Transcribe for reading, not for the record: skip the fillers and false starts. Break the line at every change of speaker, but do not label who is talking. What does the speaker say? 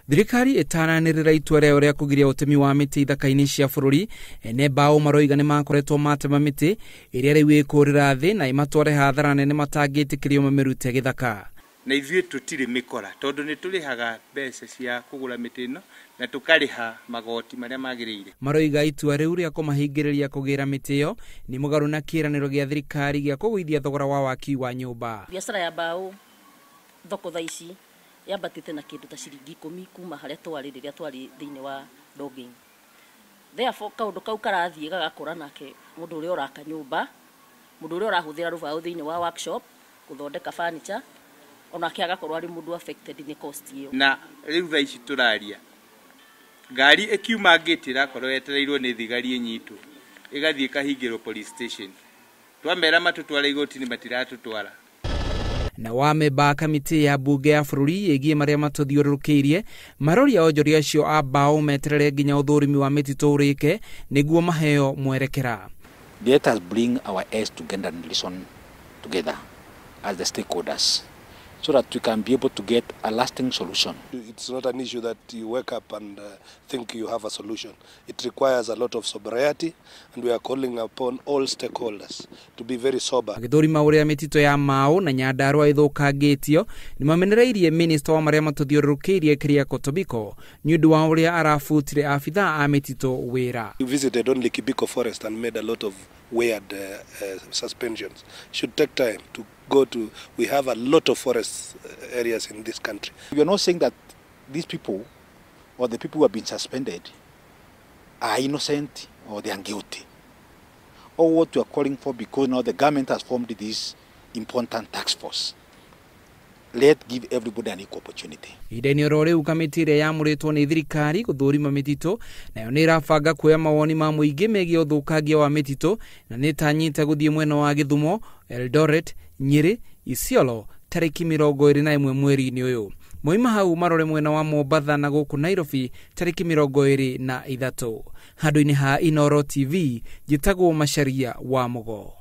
Thirikari itaranirira itua riao ria kugiria utemi wa miti ithaka-ini cia bururi. Ene mbau Maroiga nimakoretwo matema miti iria riu ikurira thi na imatware hathara nene matangitikirio mamirute githaka.
Na ithuĩ tutire mikora tondu ni turihaga mbeca cia kugura miti ino na tukariha magoti maria magiriire.
Maroiga itua riu ria kumahingiriria kugira miti iyo ni mugaru na kiraniro gia thirikari gia kugwithia thogora wa waki wa nyumba.
Biashara ya mbau thoko thaici yambatite na kindu ta ciringi 10 kuma haria twari riria twari thiini wa dogging. Therefore kaundu kau karathie gagakura nake mundu uria uraka nyumba, mundu uria urahuthira rubao thiini wa workshop kuthondeka furniture onake agakorwo ari mundu affected ni cost iyo.
Na riu thaici turaria ngari ikiuma gate irakorwo yetereirwo ni thigari nyitu igathie kahingirwo police station twamera matutwara igoti-ini matiratutwara.
Na wamemba kamiti ya bunge ya bururi yegie maria matuthiururukiirie marori onjoria acio a mbau meterere nginya uthurimi wa mititu urike niguo maheo mwerekera.
Let us bring our heads together and listen together as the stakeholders so that we can be able to get a lasting solution.
It's not an issue that you wake up and think you have a solution. It requires a lot of sobriety, and we are calling upon all stakeholders to be very sober.
Agithurima uria mitito ya mbau na nyandarua ithukangitio ni mamenereirie minister wa maria matuthiururukiirie Kiria Kotobiko niundu wa uria arafutire afitha a mitito wira.
We visited only Kibiko forest and made a lot of weird suspensions. Should take time to go to. We have a lot of forest areas in this country.
We are not saying that these people or the people who have been suspended are innocent or they are guilty. Or what we are calling for, because now the government has formed this important task force. Let's give everybody an equal opportunity.
Ideni orore ukamiti iria yamuritwo ni thirikari kuthurima mititu nayo ni irabanga kuoya mawoni ma muingi megie uthukangia wa mititu na ni tanyite guthie mwena wa Githumo, Eldoret, Nyeri, Isiolo tariki 21 mweri-ini uyu. Moima hau marore mwena wa Mombasa na guku Nairobi tariki 23. Handu-ini ha Inoro TV jitagwo Macharia wa Mugo.